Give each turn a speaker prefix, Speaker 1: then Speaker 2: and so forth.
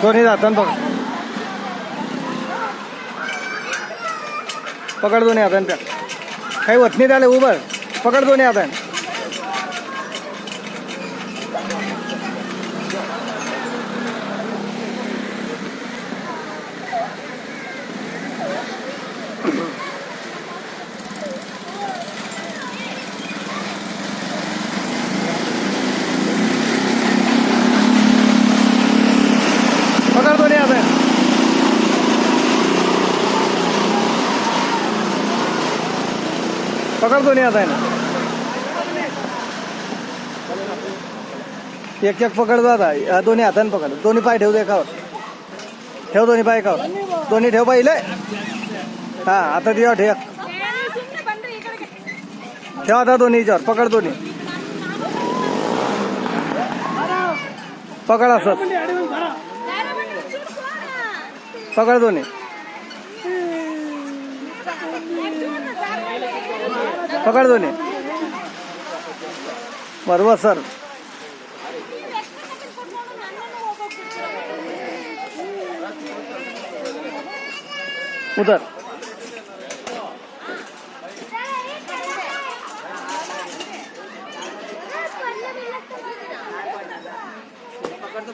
Speaker 1: दोन्ही हातानं पकड. पकड दोन्ही हातानं त्या. काही होत नाही त्याला. उभं पकड दोन्ही हातानं. पकड दोन्ही हातानं. पकड दोन्ही हातानं. एक एक पकडतो आता. दोन्ही हातानं पकड. दोन्ही पाय ठेवतो एकावर. ठेव दोन्ही पाय एकावर. दोन्ही ठेव पाहिले. हा आता ठेव. ठेव आता दोन्ही याच्यावर. पकड दोन्ही. पकड असं. पकड दोन्ही. पकड दोन्ही. बरोबर सर. उतर.